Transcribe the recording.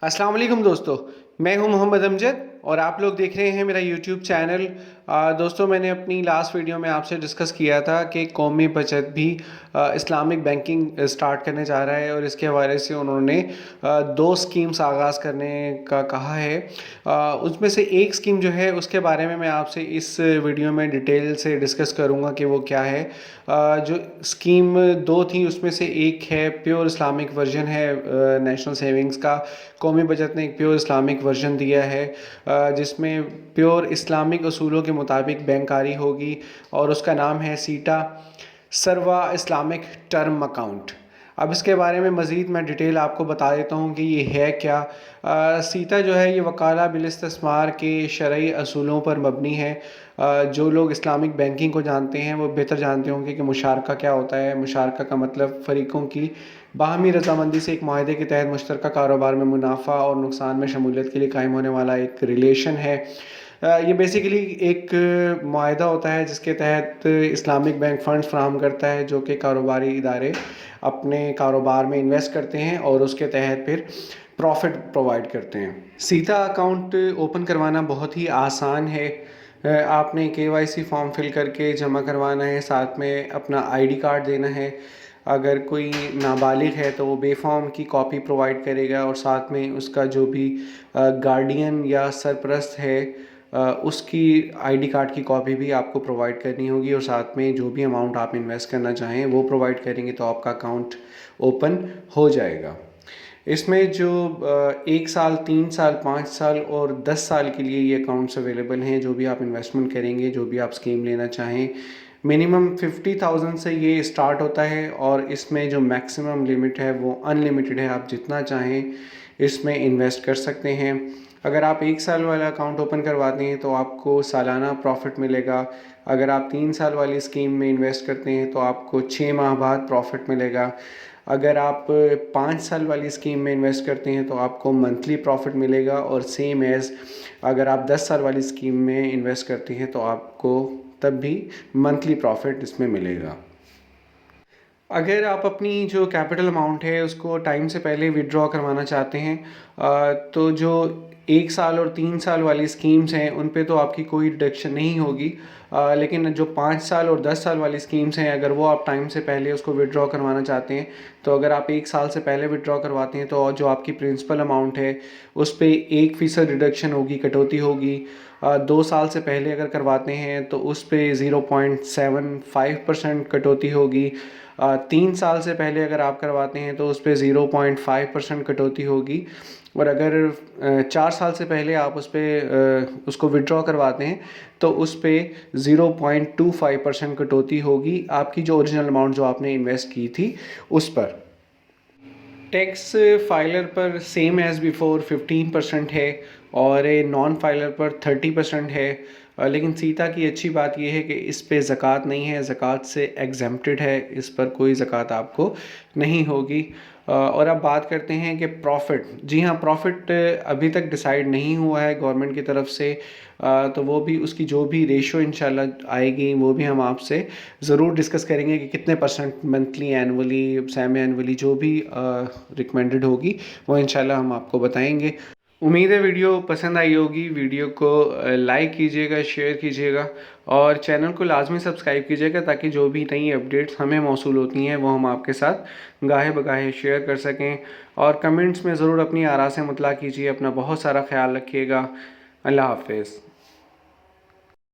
अस्सलाम वालेकुम दोस्तों, मैं हूं मोहम्मद अमजद और आप लोग देख रहे हैं मेरा यूट्यूब चैनल। दोस्तों, मैंने अपनी लास्ट वीडियो में आपसे डिस्कस किया था कि कौमी बचत भी इस्लामिक बैंकिंग स्टार्ट करने जा रहा है और इसके हवाले से उन्होंने दो स्कीम्स आगाज़ करने का कहा है। उसमें से एक स्कीम जो है उसके बारे में मैं आपसे इस वीडियो में डिटेल से डिस्कस करूँगा कि वो क्या है। जो स्कीम दो थी उसमें से एक है प्योर इस्लामिक वर्जन है नेशनल सेविंग्स का। कौमी बचत ने एक प्योर इस्लामिक वर्जन दिया है जिसमें प्योर इस्लामिक असूलों के मुताबिक बैंकारी होगी और उसका नाम है सीटा सरवा इस्लामिक टर्म अकाउंट। अब इसके बारे में मज़ीद मैं डिटेल आपको बता देता हूँ कि ये है क्या। सीटा जो है ये वकाला बिल इस्तिस्मार के शरई असूलों पर मबनी है। जो लोग इस्लामिक बैंकिंग को जानते हैं वो बेहतर जानते होंगे कि मुशारका क्या होता है। मुशारका का मतलब फ़रीक़ों की बाहमी रजामंदी से एक माहदे के तहत मुश्तरका कारोबार में मुनाफा और नुकसान में शमूलियत के लिए कायम होने वाला एक रिलेशन है। ये बेसिकली एक माहदा होता है जिसके तहत इस्लामिक बैंक फ़ंड्स फराहम करता है जो कि कारोबारी इदारे अपने कारोबार में इन्वेस्ट करते हैं और उसके तहत फिर प्रॉफिट प्रोवाइड करते हैं। सीधा अकाउंट ओपन करवाना बहुत ही आसान है। आपने KYC फॉर्म फिल करके जमा करवाना है, साथ में अपना ID कार्ड देना है। अगर कोई नाबालिग है तो वो बेफॉर्म की कॉपी प्रोवाइड करेगा और साथ में उसका जो भी गार्डियन या सरपरस्त है उसकी ID कार्ड की कॉपी भी आपको प्रोवाइड करनी होगी और साथ में जो भी अमाउंट आप इन्वेस्ट करना चाहें वो प्रोवाइड करेंगे तो आपका अकाउंट ओपन हो जाएगा। इसमें जो 1 साल, 3 साल, 5 साल और 10 साल के लिए ये अकाउंट्स अवेलेबल हैं। जो भी आप इन्वेस्टमेंट करेंगे, जो भी आप स्कीम लेना चाहें, मिनिमम 50,000 से ये स्टार्ट होता है और इसमें जो मैक्सिमम लिमिट है वो अनलिमिटेड है। आप जितना चाहें इसमें इन्वेस्ट कर सकते हैं। अगर आप 1 साल वाला अकाउंट ओपन करवाते हैं तो आपको सालाना प्रॉफिट मिलेगा। अगर आप 3 साल वाली स्कीम में इन्वेस्ट करते हैं तो आपको 6 माह बाद प्रॉफिट मिलेगा। अगर आप 5 साल वाली स्कीम में इन्वेस्ट करते हैं तो आपको मंथली प्रॉफिट मिलेगा और सेम एज़ अगर आप 10 साल वाली स्कीम में इन्वेस्ट करते हैं तो आपको तब भी मंथली प्रॉफिट इसमें मिलेगा। अगर आप अपनी जो कैपिटल अमाउंट है उसको टाइम से पहले विड्रॉ करवाना चाहते हैं तो जो 1 साल और 3 साल वाली स्कीम्स हैं उन पे तो आपकी कोई डिडक्शन नहीं होगी। लेकिन जो 5 साल और 10 साल वाली स्कीम्स हैं अगर वो आप टाइम से पहले उसको विड्रॉ करवाना चाहते हैं तो अगर आप 1 साल से पहले विड्रॉ करवाते हैं तो जो आपकी प्रिंसिपल अमाउंट है उस पर 1% डिडक्शन होगी, कटौती होगी। 2 साल से पहले अगर करवाते हैं तो उस पर 0.75% कटौती होगी। 3 साल से पहले अगर आप करवाते हैं तो उस पर 0.5% कटौती होगी और अगर 4 साल से पहले आप उसको विड्रॉ करवाते हैं तो उस पर 0.25% कटौती होगी आपकी जो ओरिजिनल अमाउंट जो आपने इन्वेस्ट की थी उस पर। टैक्स फाइलर पर सेम एज़ बिफोर 15% है और नॉन फाइलर पर 30% है। लेकिन सीता की अच्छी बात यह है कि इस पे ज़कात नहीं है, ज़कात से एग्जेम्प्टेड है, इस पर कोई ज़कात आपको नहीं होगी। और अब बात करते हैं कि प्रॉफ़िट। जी हाँ, प्रॉफ़िट अभी तक डिसाइड नहीं हुआ है गवर्नमेंट की तरफ से। तो वो भी उसकी जो भी रेशो इंशाल्लाह आएगी वो भी हम आपसे ज़रूर डिस्कस करेंगे कि कितने percent monthly, annually, semi annually जो भी रिकमेंडेड होगी वो इंशाल्लाह हम आपको बताएंगे। उम्मीद है वीडियो पसंद आई होगी। वीडियो को लाइक कीजिएगा, शेयर कीजिएगा और चैनल को लाजमी सब्सक्राइब कीजिएगा ताकि जो भी नई अपडेट्स हमें मौसूल होती हैं वो हम आपके साथ गाहे बगाहे शेयर कर सकें। और कमेंट्स में ज़रूर अपनी आरा से मुतला कीजिए। अपना बहुत सारा ख्याल रखिएगा। अल्लाह हाफ़िज़।